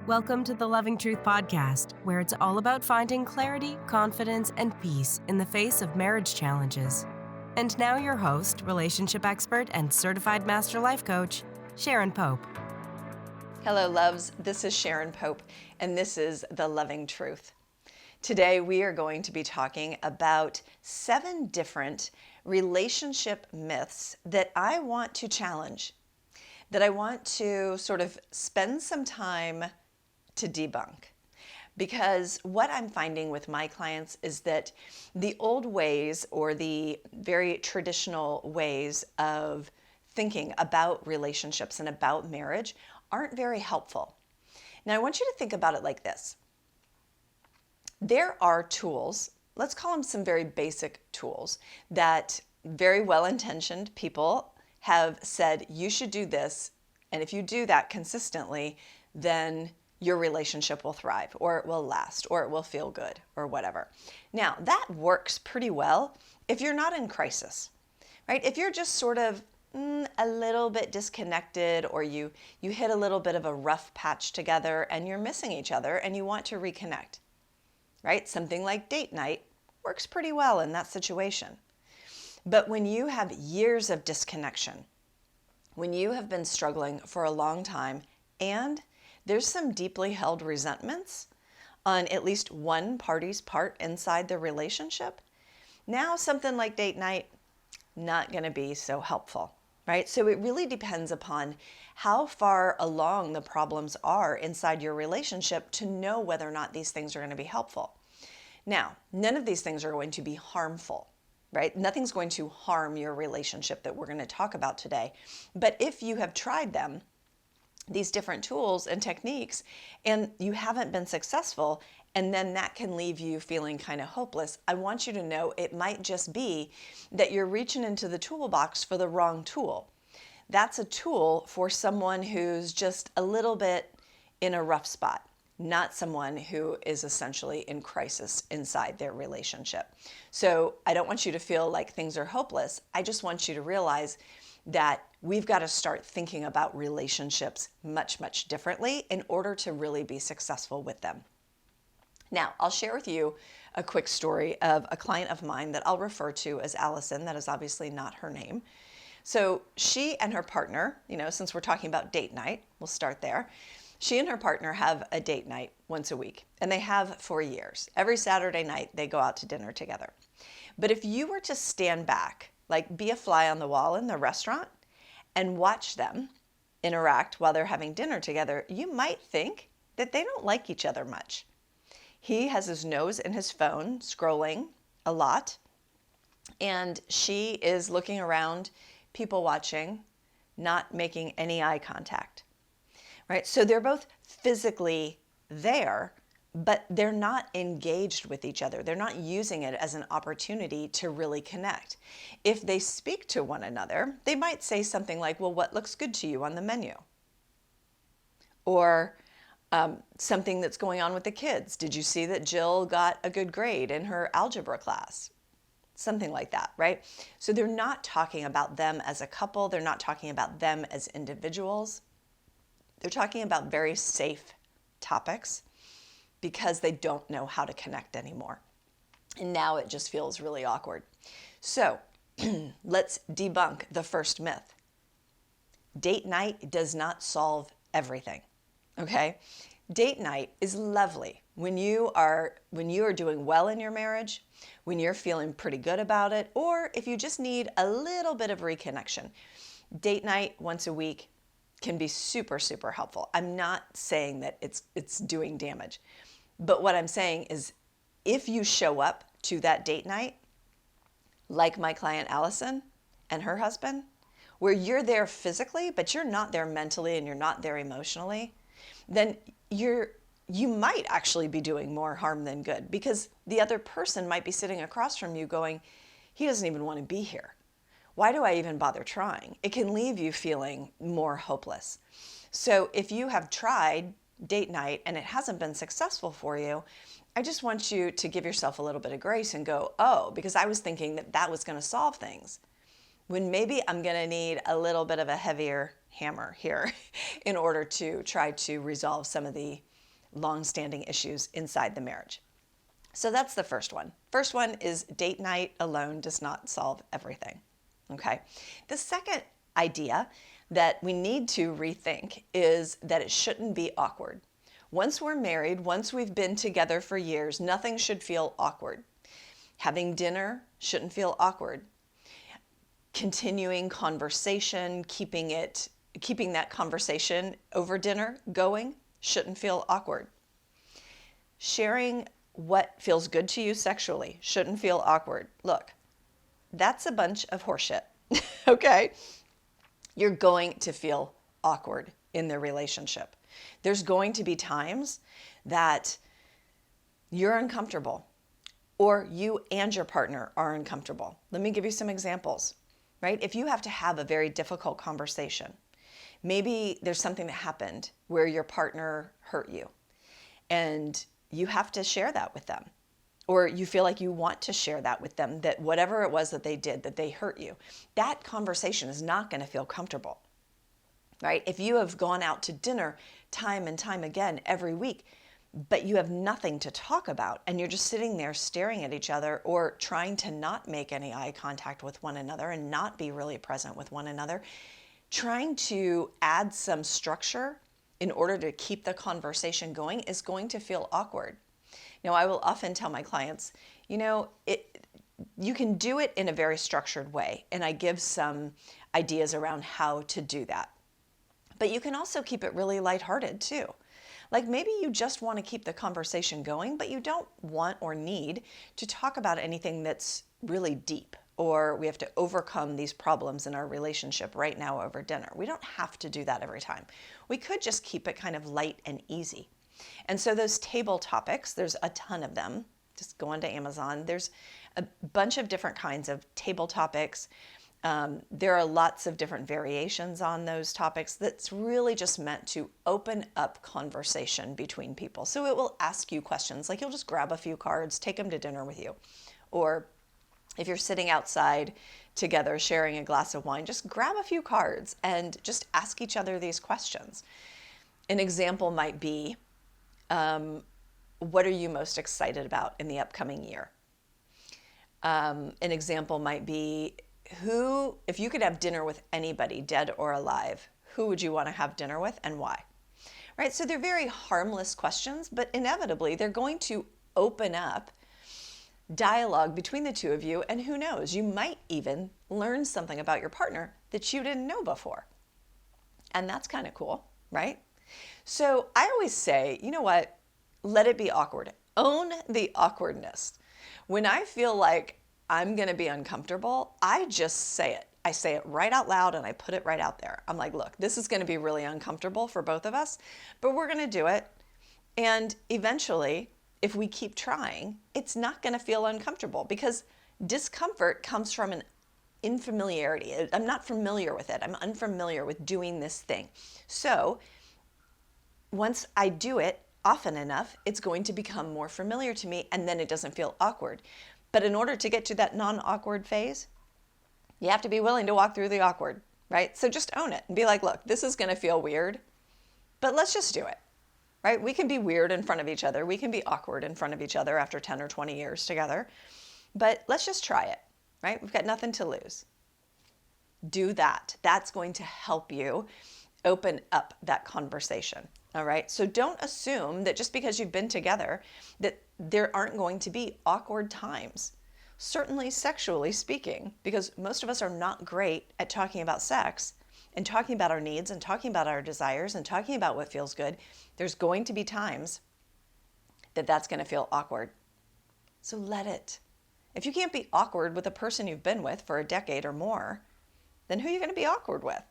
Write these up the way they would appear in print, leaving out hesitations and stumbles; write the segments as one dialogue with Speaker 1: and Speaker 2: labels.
Speaker 1: Welcome to the Loving Truth Podcast, where it's all about finding clarity, confidence, and peace in the face of marriage challenges. And now your host, relationship expert, and certified master life coach, Sharon Pope.
Speaker 2: Hello, loves. This is Sharon Pope, and this is The Loving Truth. Today, we are going to be talking about 7 different relationship myths that I want to challenge, that I want to sort of spend some time to debunk. Because what I'm finding with my clients is that the old ways, or the very traditional ways of thinking about relationships and about marriage, aren't very helpful. Now, I want you to think about it like this. There are tools, let's call them some very basic tools, that very well-intentioned people have said, you should do this, and if you do that consistently, then your relationship will thrive, or it will last, or it will feel good, or whatever. Now, that works pretty well if you're not in crisis, right? If you're just sort of a little bit disconnected, or you hit a little bit of a rough patch together and you're missing each other and you want to reconnect, right? Something like date night works pretty well in that situation. But when you have years of disconnection, when you have been struggling for a long time, and there's some deeply held resentments on at least one party's part inside the relationship, now something like date night, not going to be so helpful, right? So it really depends upon how far along the problems are inside your relationship to know whether or not these things are going to be helpful. Now, none of these things are going to be harmful, right? Nothing's going to harm your relationship that we're going to talk about today. But if you have tried them, these different tools and techniques, and you haven't been successful, and then that can leave you feeling kind of hopeless, I want you to know it might just be that you're reaching into the toolbox for the wrong tool. That's a tool for someone who's just a little bit in a rough spot, not someone who is essentially in crisis inside their relationship. So I don't want you to feel like things are hopeless. I just want you to realize that we've got to start thinking about relationships much, much differently in order to really be successful with them. Now, I'll share with you a quick story of a client of mine that I'll refer to as Allison. That is obviously not her name. So she and her partner, since we're talking about date night, we'll start there. She and her partner have a date night once a week, and they have for years. Every Saturday night, they go out to dinner together. But if you were to stand back, like be a fly on the wall in the restaurant, and watch them interact while they're having dinner together, you might think that they don't like each other much. He has his nose in his phone, scrolling a lot, and she is looking around, people watching, not making any eye contact, right? So they're both physically there, but they're not engaged with each other. They're not using it as an opportunity to really connect. If they speak to one another, they might say something like, well, what looks good to you on the menu? Or something that's going on with the kids. Did you see that Jill got a good grade in her algebra class? Something like that, right? So they're not talking about them as a couple. They're not talking about them as individuals. They're talking about very safe topics, because they don't know how to connect anymore. And now it just feels really awkward. So let's debunk the first myth. Date night does not solve everything, okay? Date night is lovely when you are doing well in your marriage, when you're feeling pretty good about it, or if you just need a little bit of reconnection. Date night once a week can be super, super helpful. I'm not saying that it's doing damage. But what I'm saying is, if you show up to that date night, like my client Allison and her husband, where you're there physically, but you're not there mentally and you're not there emotionally, then you might actually be doing more harm than good, because the other person might be sitting across from you going, he doesn't even want to be here. Why do I even bother trying? It can leave you feeling more hopeless. So if you have tried date night and it hasn't been successful for you, I just want you to give yourself a little bit of grace and go, oh, because I was thinking that was going to solve things, when maybe I'm going to need a little bit of a heavier hammer here in order to try to resolve some of the long-standing issues inside the marriage. So that's the first one. First one is date night alone does not solve everything. Okay. The second idea that we need to rethink is that it shouldn't be awkward. Once we're married, once we've been together for years, nothing should feel awkward. Having dinner shouldn't feel awkward. Continuing conversation, keeping that conversation over dinner going shouldn't feel awkward. Sharing what feels good to you sexually shouldn't feel awkward. Look, that's a bunch of horseshit, okay? You're going to feel awkward in the relationship. There's going to be times that you're uncomfortable or you and your partner are uncomfortable. Let me give you some examples, right? If you have to have a very difficult conversation, maybe there's something that happened where your partner hurt you and you have to share that with them, or you feel like you want to share that with them, that whatever it was that they did, that they hurt you, that conversation is not going to feel comfortable, right? If you have gone out to dinner time and time again every week, but you have nothing to talk about and you're just sitting there staring at each other or trying to not make any eye contact with one another and not be really present with one another, trying to add some structure in order to keep the conversation going is going to feel awkward. Now, I will often tell my clients, you can do it in a very structured way, and I give some ideas around how to do that. But you can also keep it really lighthearted too. Like maybe you just want to keep the conversation going, but you don't want or need to talk about anything that's really deep, or we have to overcome these problems in our relationship right now over dinner. We don't have to do that every time. We could just keep it kind of light and easy. And so those table topics, there's a ton of them. Just go onto Amazon. There's a bunch of different kinds of table topics. There are lots of different variations on those topics that's really just meant to open up conversation between people. So it will ask you questions, like you'll just grab a few cards, take them to dinner with you. Or if you're sitting outside together sharing a glass of wine, just grab a few cards and just ask each other these questions. An example might be, what are you most excited about in the upcoming year? An example might be, if you could have dinner with anybody, dead or alive, who would you want to have dinner with and why? Right? So they're very harmless questions, but inevitably they're going to open up dialogue between the two of you, and who knows, you might even learn something about your partner that you didn't know before. And that's kind of cool, right? So I always say, you know what? Let it be awkward. Own the awkwardness. When I feel like I'm going to be uncomfortable, I just say it. I say it right out loud and I put it right out there. I'm like, look, this is going to be really uncomfortable for both of us, but we're going to do it. And eventually, if we keep trying, it's not going to feel uncomfortable because discomfort comes from an unfamiliarity. I'm not familiar with it. I'm unfamiliar with doing this thing. So once I do it often enough, it's going to become more familiar to me, and then it doesn't feel awkward. But in order to get to that non-awkward phase, you have to be willing to walk through the awkward, right? So just own it and be like, look, this is going to feel weird, but let's just do it, right? We can be weird in front of each other. We can be awkward in front of each other after 10 or 20 years together, but let's just try it, right? We've got nothing to lose. Do that. That's going to help you open up that conversation. All right. So don't assume that just because you've been together that there aren't going to be awkward times. Certainly sexually speaking, because most of us are not great at talking about sex and talking about our needs and talking about our desires and talking about what feels good. There's going to be times that that's going to feel awkward. So let it. If you can't be awkward with a person you've been with for a decade or more, then who are you going to be awkward with?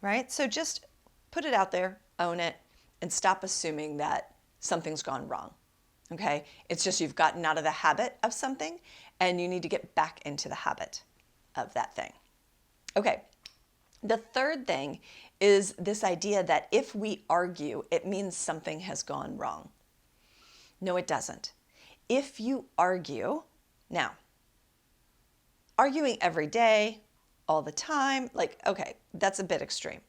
Speaker 2: Right? So just put it out there, own it, and stop assuming that something's gone wrong. Okay? It's just you've gotten out of the habit of something and you need to get back into the habit of that thing. Okay. The third thing is this idea that if we argue, it means something has gone wrong. No, it doesn't. If you argue, now, arguing every day, all the time. Like, okay, that's a bit extreme.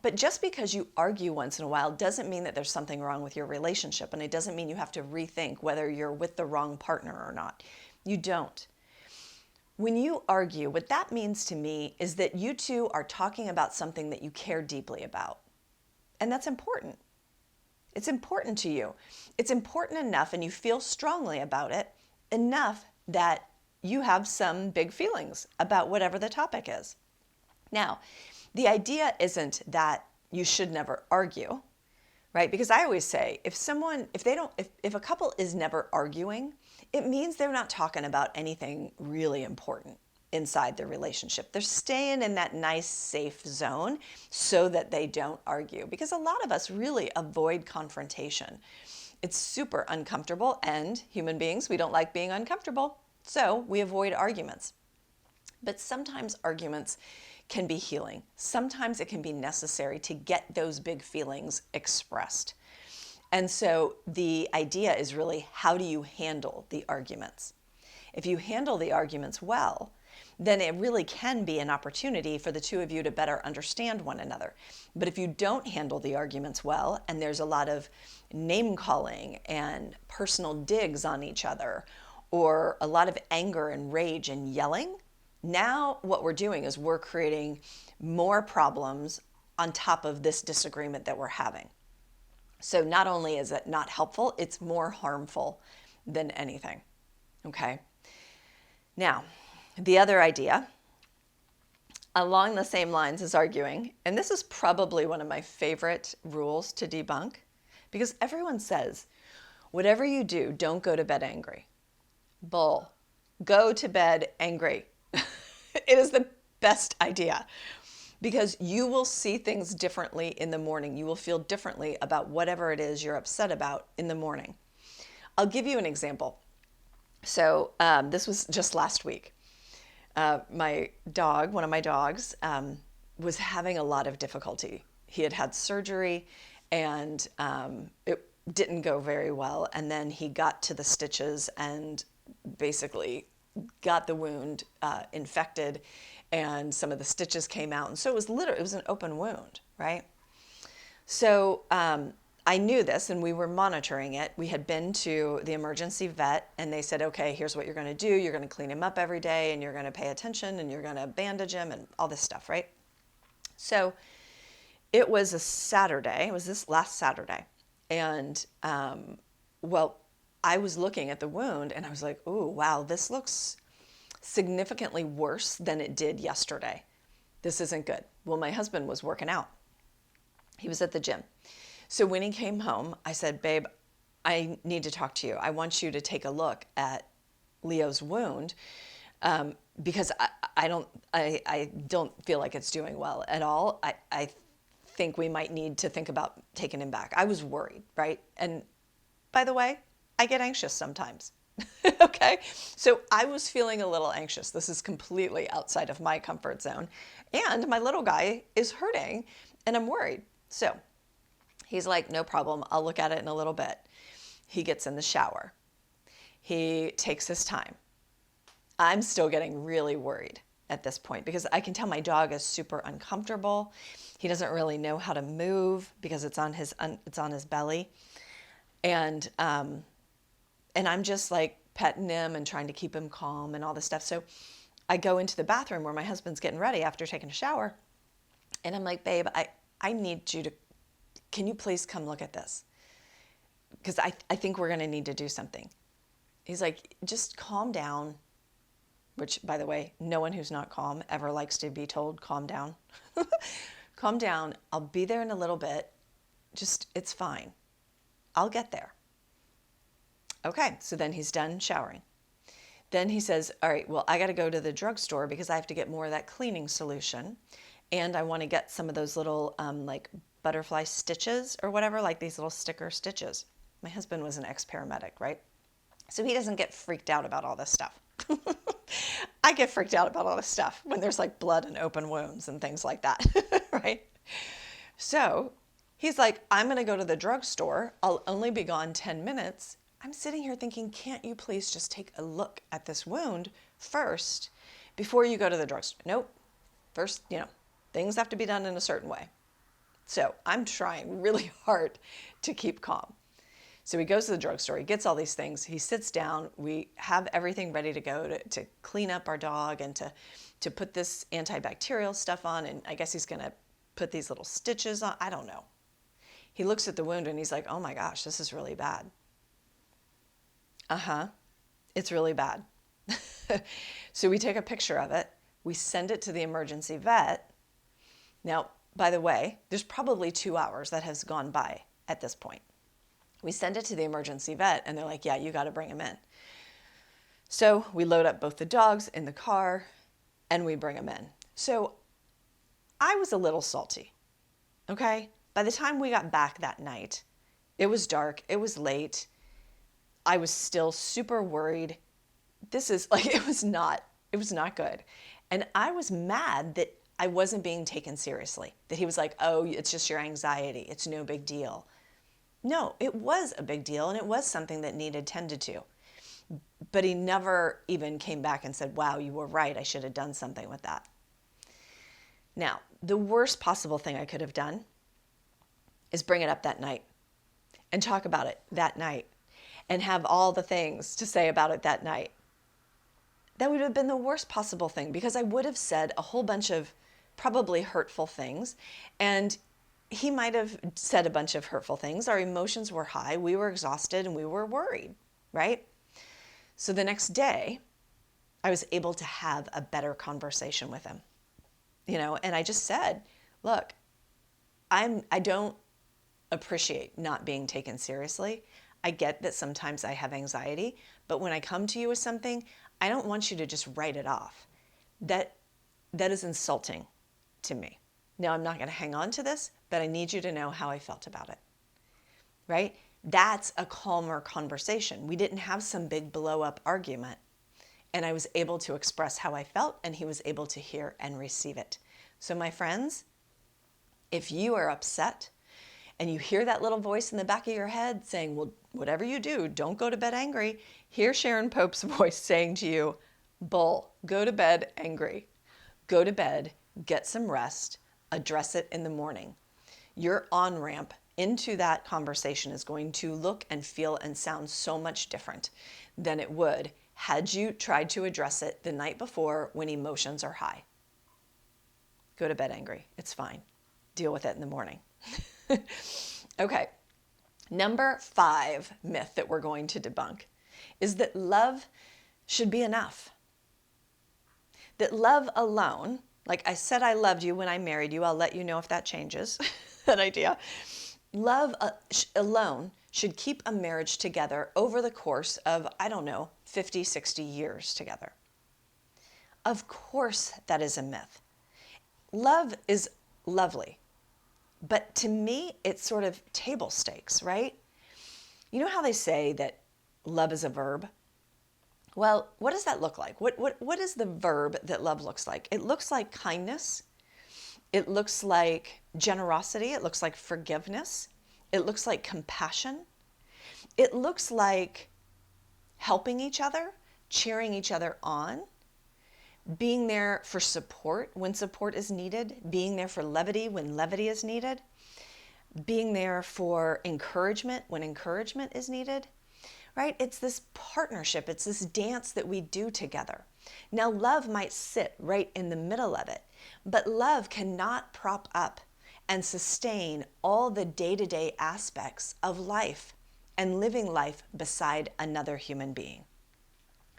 Speaker 2: But just because you argue once in a while doesn't mean that there's something wrong with your relationship. And it doesn't mean you have to rethink whether you're with the wrong partner or not. You don't. When you argue, what that means to me is that you two are talking about something that you care deeply about. And that's important. It's important to you. It's important enough, and you feel strongly about it enough that you have some big feelings about whatever the topic is. Now, the idea isn't that you should never argue, right? Because I always say, if a couple is never arguing, it means they're not talking about anything really important inside their relationship. They're staying in that nice, safe zone so that they don't argue. Because a lot of us really avoid confrontation. It's super uncomfortable, and human beings, we don't like being uncomfortable. So we avoid arguments. But sometimes arguments can be healing. Sometimes it can be necessary to get those big feelings expressed. And so the idea is really, how do you handle the arguments? If you handle the arguments well, then it really can be an opportunity for the two of you to better understand one another. But if you don't handle the arguments well, and there's a lot of name calling and personal digs on each other, or a lot of anger and rage and yelling, now what we're doing is we're creating more problems on top of this disagreement that we're having. So not only is it not helpful, it's more harmful than anything. Okay? Now, the other idea, along the same lines as arguing, and this is probably one of my favorite rules to debunk, because everyone says, whatever you do, don't go to bed angry. Bull. Go to bed angry. It is the best idea, because you will see things differently in the morning. You will feel differently about whatever it is you're upset about in the morning. I'll give you an example. So this was just last week. My dog, one of my dogs, was having a lot of difficulty. He had had surgery, and it didn't go very well. And then he got to the stitches and basically got the wound infected, and some of the stitches came out. And so it was an open wound, right? So I knew this, and we were monitoring it. We had been to the emergency vet, and they said, okay, here's what you're going to do. You're going to clean him up every day, and you're going to pay attention, and you're going to bandage him, and all this stuff, right? So it was a Saturday. It was this last Saturday. And, I was looking at the wound, and I was like, oh, wow, this looks significantly worse than it did yesterday. This isn't good. Well, my husband was working out. He was at the gym. So when he came home, I said, babe, I need to talk to you. I want you to take a look at Leo's wound, because I don't feel like it's doing well at all. I think we might need to think about taking him back. I was worried, right? And by the way, I get anxious sometimes. Okay. So I was feeling a little anxious. This is completely outside of my comfort zone. And my little guy is hurting, and I'm worried. So he's like, no problem. I'll look at it in a little bit. He gets in the shower. He takes his time. I'm still getting really worried at this point, because I can tell my dog is super uncomfortable. He doesn't really know how to move because it's on his belly. And I'm just like petting him and trying to keep him calm and all this stuff. So I go into the bathroom where my husband's getting ready after taking a shower. And I'm like, babe, I need you to, can you please come look at this? Because I think we're going to need to do something. He's like, just calm down. Which, by the way, no one who's not calm ever likes to be told, calm down. Calm down. I'll be there in a little bit. Just, it's fine. I'll get there. Okay, so then he's done showering. Then he says, all right, well, I got to go to the drugstore because I have to get more of that cleaning solution. And I want to get some of those little like butterfly stitches or whatever, like these little sticker stitches. My husband was an ex-paramedic, right? So he doesn't get freaked out about all this stuff. I get freaked out about all this stuff when there's like blood and open wounds and things like that, right? So he's like, I'm going to go to the drugstore. I'll only be gone 10 minutes. I'm sitting here thinking, can't you please just take a look at this wound first before you go to the drugstore? Nope. First, things have to be done in a certain way. So I'm trying really hard to keep calm. So he goes to the drugstore, he gets all these things, he sits down, we have everything ready to go to clean up our dog and to put this antibacterial stuff on, and I guess he's going to put these little stitches on, I don't know. He looks at the wound and he's like, oh my gosh, this is really bad. It's really bad. So we take a picture of it, we send it to the emergency vet. Now, by the way, there's probably 2 hours that has gone by at this point. We send it to the emergency vet and they're like, yeah, you got to bring him in. So we load up both the dogs in the car and we bring him in. So I was a little salty, okay? By the time we got back that night, it was dark, it was late. I was still super worried. It was not good. And I was mad that I wasn't being taken seriously, that he was like, oh, it's just your anxiety, it's no big deal. No, it was a big deal and it was something that needed tended to. But he never even came back and said, wow, you were right, I should have done something with that. Now, the worst possible thing I could have done is bring it up that night and talk about it that night and have all the things to say about it that night. That would have been the worst possible thing because I would have said a whole bunch of probably hurtful things, and he might have said a bunch of hurtful things. Our emotions were high, we were exhausted, and we were worried, right? So the next day, I was able to have a better conversation with him, and I just said, look, I don't appreciate not being taken seriously. I get that sometimes I have anxiety, but when I come to you with something, I don't want you to just write it off. That is insulting to me. Now, I'm not going to hang on to this, but I need you to know how I felt about it, right? That's a calmer conversation. We didn't have some big blow up argument, and I was able to express how I felt, and he was able to hear and receive it. So my friends, if you are upset and you hear that little voice in the back of your head saying, well, whatever you do, don't go to bed angry, hear Sharon Pope's voice saying to you, bull, go to bed angry. Go to bed, get some rest, address it in the morning. Your on-ramp into that conversation is going to look and feel and sound so much different than it would had you tried to address it the night before when emotions are high. Go to bed angry. It's fine. Deal with it in the morning. Okay. Number 5 myth that we're going to debunk is that love should be enough. That love alone, like I said I loved you when I married you, I'll let you know if that changes, that idea. Love alone should keep a marriage together over the course of, 50, 60 years together. Of course that is a myth. Love is lovely, but to me it's sort of table stakes, right? You know how they say that love is a verb? Well, what does that look like? What is the verb that love looks like? It looks like kindness. It looks like generosity. It looks like forgiveness. It looks like compassion. It looks like helping each other, cheering each other on, being there for support when support is needed, being there for levity when levity is needed, being there for encouragement when encouragement is needed. Right? It's this partnership. It's this dance that we do together. Now, love might sit right in the middle of it, but love cannot prop up and sustain all the day-to-day aspects of life and living life beside another human being,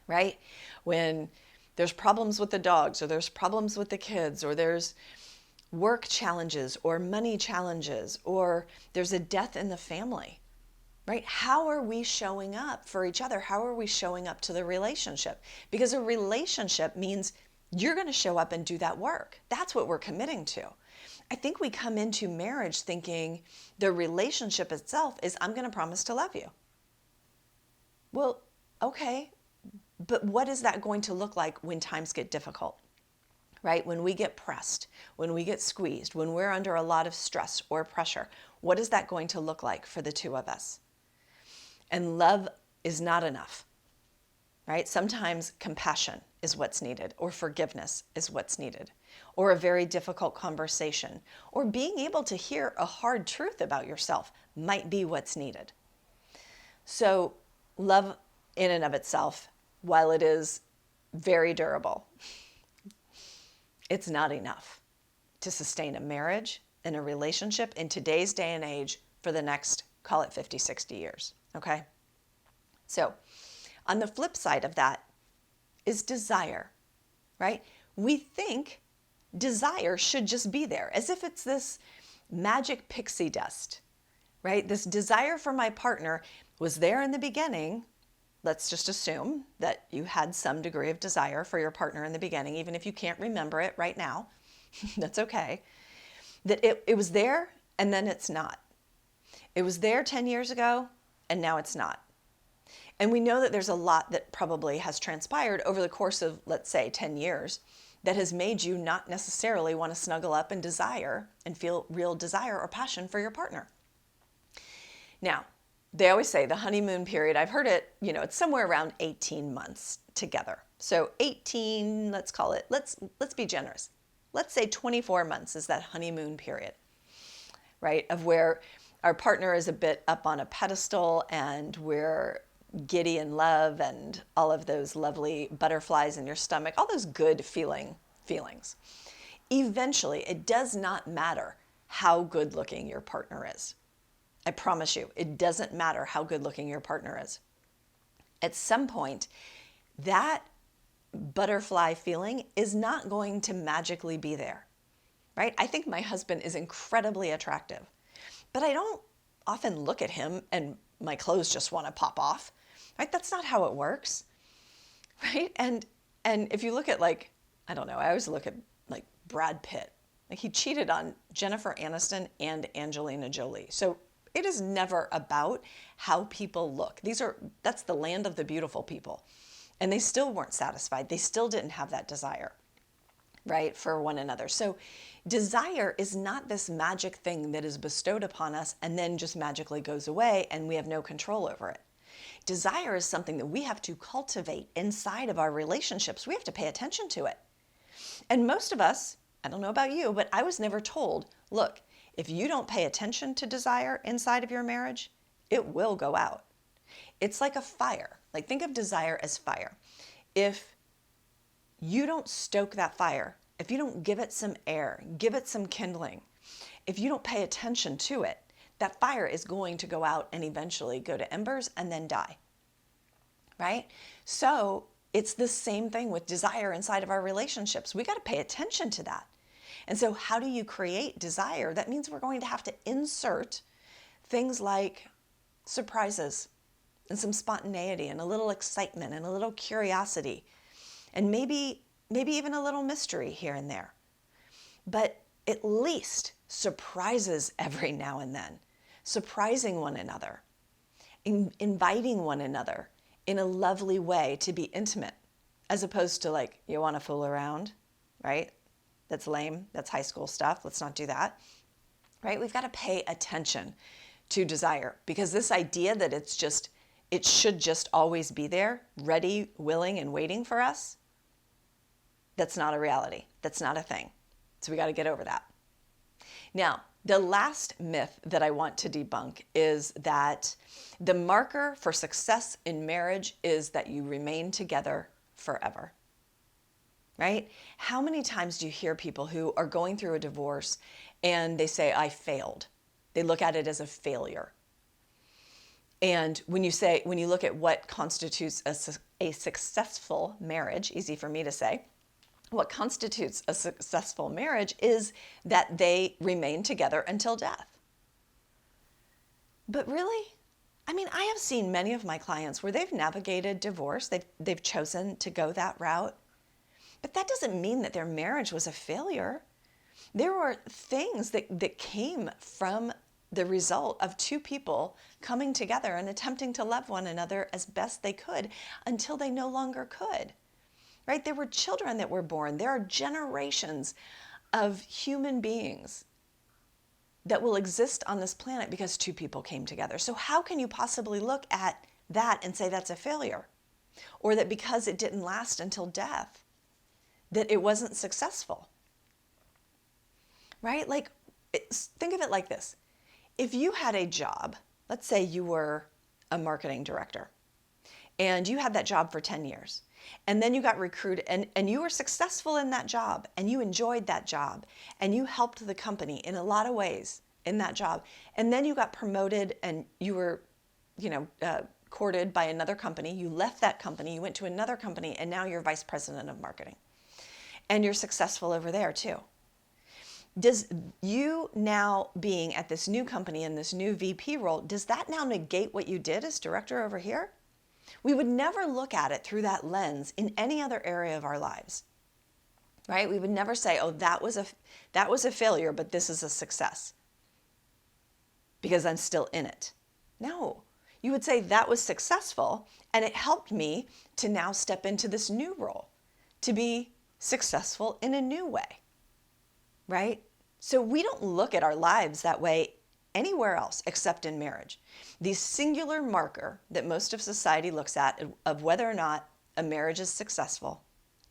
Speaker 2: right? When there's problems with the dogs, or there's problems with the kids, or there's work challenges or money challenges, or there's a death in the family, right? How are we showing up for each other? How are we showing up to the relationship? Because a relationship means you're going to show up and do that work. That's what we're committing to. I think we come into marriage thinking the relationship itself is, I'm going to promise to love you. Well, okay, but what is that going to look like when times get difficult? Right? When we get pressed, when we get squeezed, when we're under a lot of stress or pressure, what is that going to look like for the two of us? And love is not enough, right? Sometimes compassion is what's needed, or forgiveness is what's needed, or a very difficult conversation, or being able to hear a hard truth about yourself might be what's needed. So love in and of itself, while it is very durable, it's not enough to sustain a marriage and a relationship in today's day and age for the next, call it 50, 60 years, okay? So on the flip side of that is desire, right? We think desire should just be there, as if it's this magic pixie dust, right? This desire for my partner was there in the beginning. Let's just assume that you had some degree of desire for your partner in the beginning, even if you can't remember it right now. That's okay. That it was there and then it's not. It was there 10 years ago and now it's not. And we know that there's a lot that probably has transpired over the course of, let's say, 10 years that has made you not necessarily want to snuggle up and desire and feel real desire or passion for your partner. Now, they always say the honeymoon period, I've heard it, it's somewhere around 18 months together. So 18, let's call it, let's be generous. Let's say 24 months is that honeymoon period, right? Of where our partner is a bit up on a pedestal and we're giddy in love and all of those lovely butterflies in your stomach, all those good feelings. Eventually, it does not matter how good looking your partner is. I promise you, it doesn't matter how good looking your partner is. At some point, that butterfly feeling is not going to magically be there, right? I think my husband is incredibly attractive, but I don't often look at him and my clothes just want to pop off, right? That's not how it works, right? And if you look at I always look at Brad Pitt. He cheated on Jennifer Aniston and Angelina Jolie. So it is never about how people look. That's the land of the beautiful people. And they still weren't satisfied. They still didn't have that desire, right, for one another. So desire is not this magic thing that is bestowed upon us and then just magically goes away and we have no control over it. Desire is something that we have to cultivate inside of our relationships. We have to pay attention to it. And most of us, I don't know about you, but I was never told, look, if you don't pay attention to desire inside of your marriage, it will go out. It's like a fire. Think of desire as fire. If you don't stoke that fire, if you don't give it some air, give it some kindling, if you don't pay attention to it, that fire is going to go out and eventually go to embers and then die, right? So it's the same thing with desire inside of our relationships. We got to pay attention to that. And so how do you create desire? That means we're going to have to insert things like surprises and some spontaneity and a little excitement and a little curiosity and maybe even a little mystery here and there. But at least surprises every now and then, surprising one another, inviting one another in a lovely way to be intimate, as opposed to you want to fool around, right? That's lame. That's high school stuff. Let's not do that, right? We've got to pay attention to desire, because this idea that it should just always be there, ready, willing, and waiting for us, that's not a reality. That's not a thing. So we got to get over that. Now, the last myth that I want to debunk is that the marker for success in marriage is that you remain together forever. Right? How many times do you hear people who are going through a divorce and they say, I failed? They look at it as a failure. And when you look at what constitutes a successful marriage, easy for me to say, what constitutes a successful marriage is that they remain together until death. But really, I have seen many of my clients where they've navigated divorce, they've chosen to go that route. But that doesn't mean that their marriage was a failure. There were things that came from the result of two people coming together and attempting to love one another as best they could until they no longer could, right? There were children that were born. There are generations of human beings that will exist on this planet because two people came together. So how can you possibly look at that and say that's a failure? or that because it didn't last until death, that it wasn't successful, right? Like, think of it like this. If you had a job, let's say you were a marketing director, and you had that job for 10 years, and then you got recruited, and you were successful in that job, and you enjoyed that job, and you helped the company in a lot of ways in that job, and then you got promoted, and you were, courted by another company. You left that company, you went to another company, and now you're vice president of marketing, and you're successful over there too. Does you now being at this new company in this new VP role, does that now negate what you did as director over here? We would never look at it through that lens in any other area of our lives, right? We would never say, oh, that was a failure, but this is a success because I'm still in it. No, you would say that was successful, and it helped me to now step into this new role, to be successful in a new way, right? So we don't look at our lives that way anywhere else except in marriage. The singular marker that most of society looks at of whether or not a marriage is successful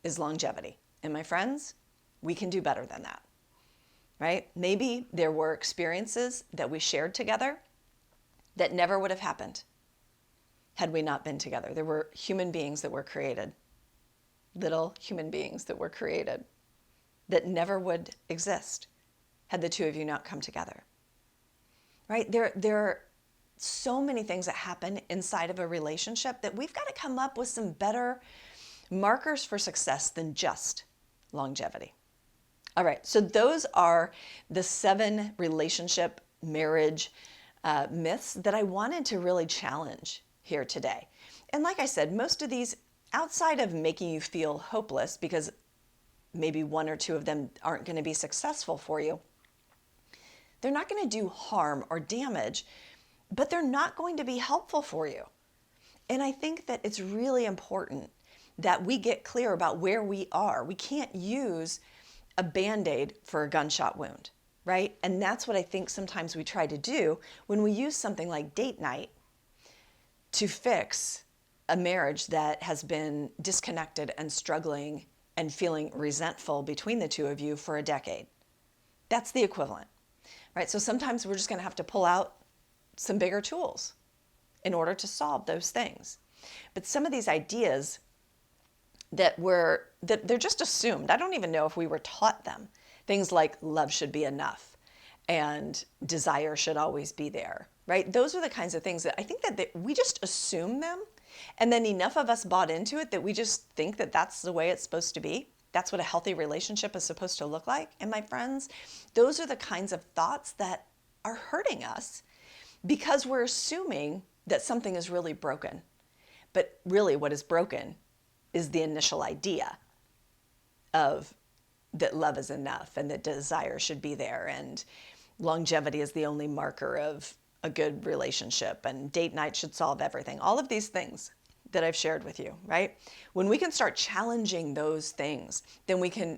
Speaker 2: is longevity. And my friends, we can do better than that, right? Maybe there were experiences that we shared together that never would have happened had we not been together. There were human beings that were created, little human beings that were created that never would exist had the two of you not come together. Right? There are so many things that happen inside of a relationship that we've got to come up with some better markers for success than just longevity. All right, so those are the 7 relationship marriage myths that I wanted to really challenge here today. And like I said, most of these, outside of making you feel hopeless because maybe 1 or 2 of them aren't going to be successful for you, they're not going to do harm or damage, but they're not going to be helpful for you. And I think that it's really important that we get clear about where we are. We can't use a Band-Aid for a gunshot wound, right? And that's what I think sometimes we try to do when we use something like date night to fix a marriage that has been disconnected and struggling and feeling resentful between the two of you for a decade. That's the equivalent. Right? So sometimes we're just going to have to pull out some bigger tools in order to solve those things. But some of these ideas that they're just assumed. I don't even know if we were taught them. Things like love should be enough and desire should always be there, right? Those are the kinds of things that I think that we just assume them, and then enough of us bought into it that we just think that that's the way it's supposed to be. That's what a healthy relationship is supposed to look like. And my friends, those are the kinds of thoughts that are hurting us because we're assuming that something is really broken. But really what is broken is the initial idea of that love is enough and that desire should be there and longevity is the only marker of a good relationship and date night should solve everything. All of these things that I've shared with you, right? When we can start challenging those things, then we can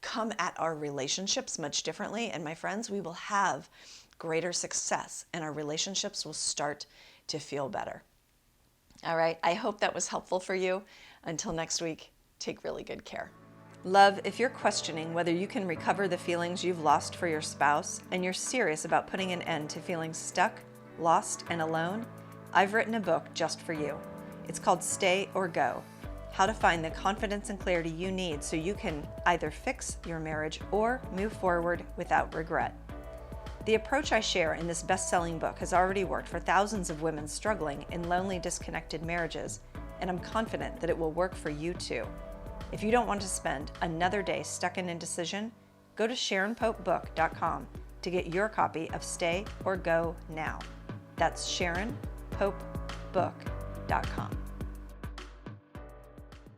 Speaker 2: come at our relationships much differently. And my friends, we will have greater success and our relationships will start to feel better. All right, I hope that was helpful for you. Until next week, take really good care. Love, if you're questioning whether you can recover the feelings you've lost for your spouse and you're serious about putting an end to feeling stuck, lost, and alone, I've written a book just for you. It's called Stay or Go: How to Find the Confidence and Clarity You Need so you can either fix your marriage or move forward without regret. The approach I share in this best-selling book has already worked for thousands of women struggling in lonely, disconnected marriages, and I'm confident that it will work for you too. If you don't want to spend another day stuck in indecision, go to SharonPopeBook.com to get your copy of Stay or Go now. That's SharonPopeBook.com.